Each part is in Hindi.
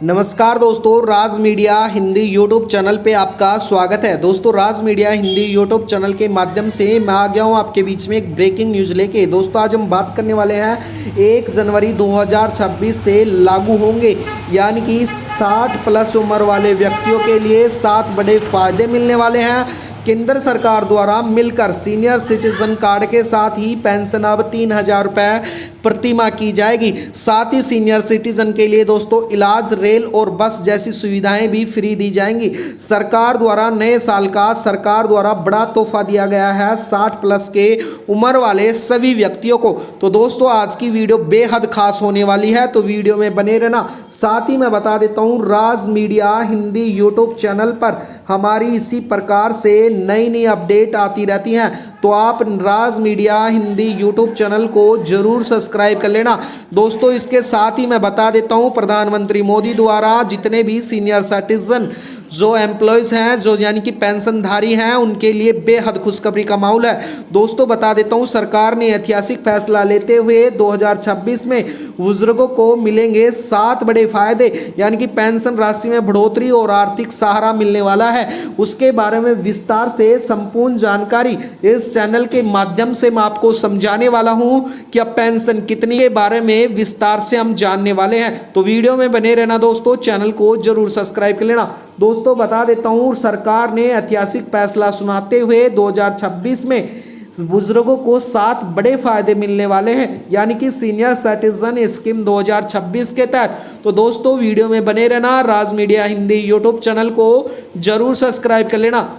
नमस्कार दोस्तों, राज मीडिया हिंदी यूट्यूब चैनल पे आपका स्वागत है। दोस्तों, राज मीडिया हिंदी यूट्यूब चैनल के माध्यम से मैं आ गया हूँ आपके बीच में एक ब्रेकिंग न्यूज़ लेके। दोस्तों, आज हम बात करने वाले हैं 1 जनवरी 2026 से लागू होंगे, यानी कि 60 प्लस उम्र वाले व्यक्तियों के लिए 7 बड़े फायदे मिलने वाले हैं। केंद्र सरकार द्वारा मिलकर सीनियर सिटीजन कार्ड के साथ ही पेंशन अब 3,000 रुपये प्रति माह की जाएगी। साथ ही सीनियर सिटीजन के लिए दोस्तों इलाज, रेल और बस जैसी सुविधाएं भी फ्री दी जाएंगी। सरकार द्वारा नए साल का सरकार द्वारा बड़ा तोहफा दिया गया है 60 प्लस के उम्र वाले सभी व्यक्तियों को। तो दोस्तों, आज की वीडियो बेहद खास होने वाली है, तो वीडियो में बने रहना। साथ ही मैं बता देता हूँ, राज मीडिया हिंदी यूट्यूब चैनल पर हमारी इसी प्रकार से नई नई अपडेट आती रहती हैं, तो आप राज मीडिया हिंदी यूट्यूब चैनल को जरूर सब्सक्राइब कर लेना। दोस्तों, इसके साथ ही मैं बता देता हूं, प्रधानमंत्री मोदी द्वारा जितने भी सीनियर सिटीजन जो एम्प्लॉयज़ हैं, जो यानी कि पेंशनधारी हैं, उनके लिए बेहद खुशखबरी का माहौल है। दोस्तों, बता देता हूं, सरकार ने ऐतिहासिक फैसला लेते हुए 2026 में बुजुर्गों को मिलेंगे 7 बड़े फायदे, यानी कि पेंशन राशि में बढ़ोतरी और आर्थिक सहारा मिलने वाला है। उसके बारे में विस्तार से संपूर्ण जानकारी इस चैनल के माध्यम से मैं आपको समझाने वाला हूं कि अब पेंशन कितनी के बारे में विस्तार से हम जानने वाले हैं। तो वीडियो में बने रहना दोस्तों, चैनल को जरूर सब्सक्राइब कर लेना। दोस्तों, बता देता हूं, सरकार ने ऐतिहासिक फैसला सुनाते हुए 2026 में बुजुर्गों को 7 बड़े फायदे मिलने वाले हैं, यानी कि सीनियर सिटीजन स्कीम 2026 के तहत। तो दोस्तों, वीडियो में बने रहना, राज मीडिया हिंदी यूट्यूब चैनल को जरूर सब्सक्राइब कर लेना।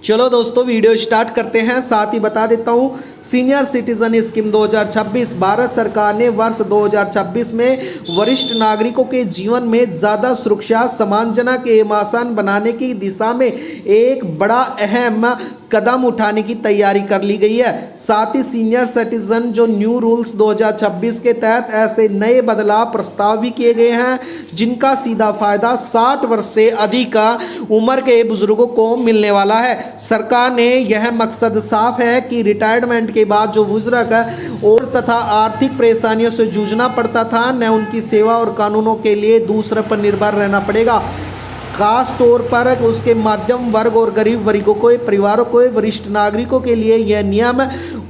चलो दोस्तों, वीडियो स्टार्ट करते हैं। साथ ही बता देता हूं, सीनियर सिटीजन स्कीम 2026 भारत सरकार ने वर्ष 2026 में वरिष्ठ नागरिकों के जीवन में ज़्यादा सुरक्षा, समानजनक एवं आसान बनाने की दिशा में एक बड़ा अहम कदम उठाने की तैयारी कर ली गई है। साथ ही सीनियर सिटीजन जो न्यू रूल्स 2026 के तहत ऐसे नए बदलाव प्रस्ताव भी किए गए हैं, जिनका सीधा फायदा 60 वर्ष से अधिक उम्र के बुजुर्गों को मिलने वाला है। सरकार ने यह मकसद साफ है कि रिटायरमेंट के बाद जो बुजुर्ग और तथा आर्थिक परेशानियों से जूझना पड़ता था, न उनकी सेवा और कानूनों के लिए दूसरे पर निर्भर रहना पड़ेगा। खास तौर पर उसके मध्यम वर्ग और गरीब वर्गों को, परिवारों को, वरिष्ठ नागरिकों के लिए यह नियम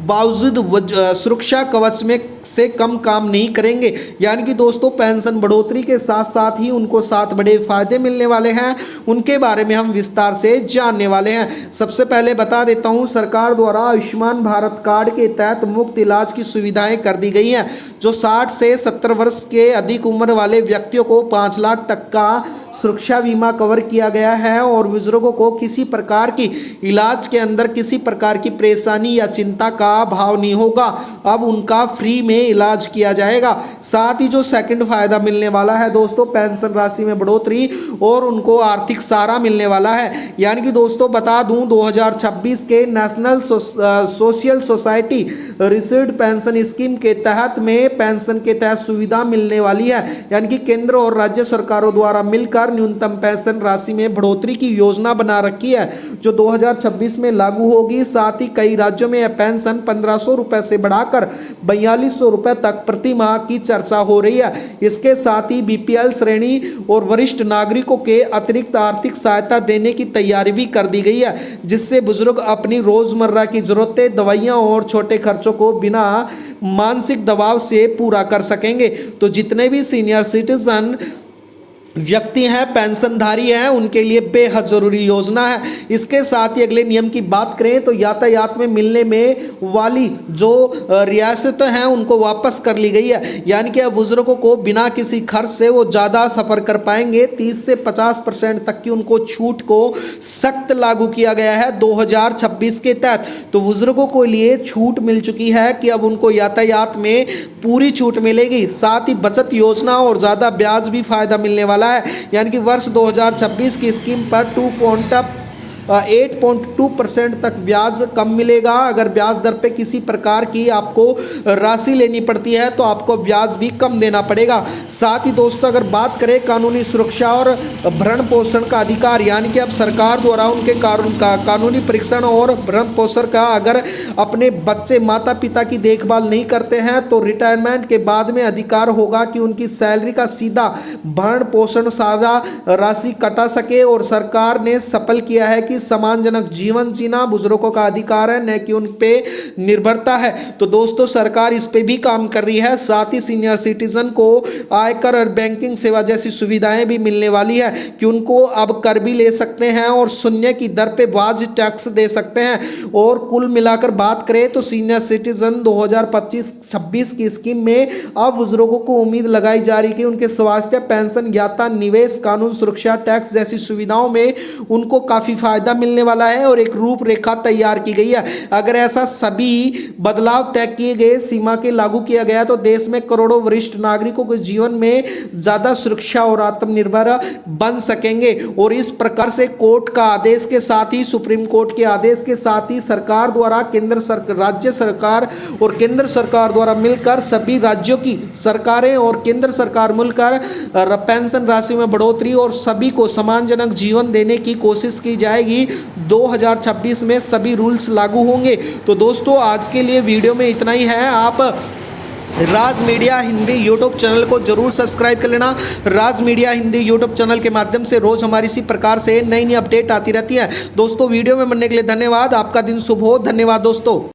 बावजूद सुरक्षा कवच में से कम काम नहीं करेंगे। यानी कि दोस्तों, पेंशन बढ़ोतरी के साथ साथ ही उनको 7 बड़े फायदे मिलने वाले हैं, उनके बारे में हम विस्तार से जानने वाले हैं। सबसे पहले बता देता हूं, सरकार द्वारा आयुष्मान भारत कार्ड के तहत मुफ्त इलाज की सुविधाएं कर दी गई हैं। जो 60 से 70 वर्ष के अधिक उम्र वाले व्यक्तियों को 5 लाख तक का सुरक्षा बीमा कवर किया गया है और बुजुर्गों को किसी प्रकार की इलाज के अंदर किसी प्रकार की परेशानी या चिंता का भाव नहीं होगा। अब उनका फ्री में इलाज किया जाएगा। साथ ही जो सेकंड फायदा मिलने वाला है दोस्तों, पेंशन राशि में बढ़ोतरी और उनको आर्थिक सहारा मिलने वाला है। यानी कि दोस्तों, बता दूं, 2026 के national social society received pension scheme के तहत में पेंशन के तहत सुविधा मिलने वाली है। यानी कि केंद्र और राज्य सरकारों द्वारा मिलकर न्यूनतम पेंशन राशि में बढ़ोतरी की योजना बना रखी है, जो 2026 में लागू होगी। साथ ही कई राज्यों में यह पेंशन 1,500 रुपए से बढ़ाकर 4,200 रुपए तक प्रति माह की चर्चा हो रही है। इसके साथ ही बीपीएल श्रेणी और वरिष्ठ नागरिकों के अतिरिक्त आर्थिक सहायता देने की तैयारी भी कर दी गई है, जिससे बुजुर्ग अपनी रोजमर्रा की जरूरतें, दवाइयां और छोटे खर्चों को बिना मानसिक दबाव से पूरा कर सकेंगे। तो जितने भी सीनियर सिटीजन व्यक्ति हैं, पेंशनधारी हैं, उनके लिए बेहद जरूरी योजना है। इसके साथ ही अगले नियम की बात करें तो यातायात में मिलने में वाली जो रियासतें हैं उनको वापस कर ली गई है। यानी कि अब बुजुर्गों को बिना किसी खर्च से वो ज़्यादा सफ़र कर पाएंगे। 30 से 50% तक की उनको छूट को सख्त लागू किया गया है 2026 के तहत। तो बुजुर्गों को लिए छूट मिल चुकी है कि अब उनको यातायात में पूरी छूट मिलेगी। साथ ही बचत योजना और ज़्यादा ब्याज भी फायदा मिलने वाला है। यानी कि वर्ष 2026 की स्कीम पर 2 पॉइंट 8.2% तक ब्याज कम मिलेगा। अगर ब्याज दर पे किसी प्रकार की आपको राशि लेनी पड़ती है तो आपको ब्याज भी कम देना पड़ेगा। साथ ही दोस्तों अगर बात करें कानूनी सुरक्षा और भरण पोषण का अधिकार, यानी कि अब सरकार द्वारा उनके कानूनी परीक्षण और भरण पोषण का अगर अपने बच्चे माता पिता की देखभाल नहीं करते हैं तो रिटायरमेंट के बाद में अधिकार होगा कि उनकी सैलरी का सीधा भरण पोषण सारा राशि कटा सके। और सरकार ने सफल किया है कि सम्मानजनक जीवन जीना बुजुर्गों का अधिकार है, न कि उन पे निर्भरता है। तो दोस्तों सरकार इस पे भी काम कर रही है। साथ ही सीनियर सिटीजन को आयकर और बैंकिंग सेवा जैसी सुविधाएं भी मिलने वाली है कि उनको अब कर भी ले सकते हैं और शून्य की दर पे ब्याज टैक्स दे सकते हैं। और कुल मिलाकर बात करें तो सीनियर सिटीजन 2025-26 की स्कीम में अब बुजुर्गों को उम्मीद लगाई जा रही है कि उनके स्वास्थ्य, पेंशन, यात्रा, निवेश, कानून सुरक्षा, टैक्स जैसी सुविधाओं में उनको काफी फायदा मिलने वाला है और एक रूपरेखा तैयार की गई है। अगर ऐसा सभी बदलाव तय किए गए सीमा के लागू किया गया तो देश में करोड़ों वरिष्ठ नागरिकों के जीवन में ज्यादा सुरक्षा और आत्मनिर्भर बन सकेंगे। और इस प्रकार से कोर्ट का आदेश के साथ ही, सुप्रीम कोर्ट के आदेश के साथ ही सरकार द्वारा राज्य सरकार और केंद्र सरकार द्वारा मिलकर सभी राज्यों की सरकारें और केंद्र सरकार मिलकर पेंशन राशि में बढ़ोतरी और सभी को सम्मानजनक जीवन देने की कोशिश की जाएगी। 2026 में सभी रूल्स लागू होंगे। तो दोस्तों आज के लिए वीडियो में इतना ही है। आप राज मीडिया हिंदी यूट्यूब चैनल को जरूर सब्सक्राइब कर लेना। राज मीडिया हिंदी यूट्यूब चैनल के माध्यम से रोज हमारी इसी प्रकार से नई नई अपडेट आती रहती है। दोस्तों वीडियो में बनने के लिए धन्यवाद। आपका दिन शुभ हो। धन्यवाद दोस्तों।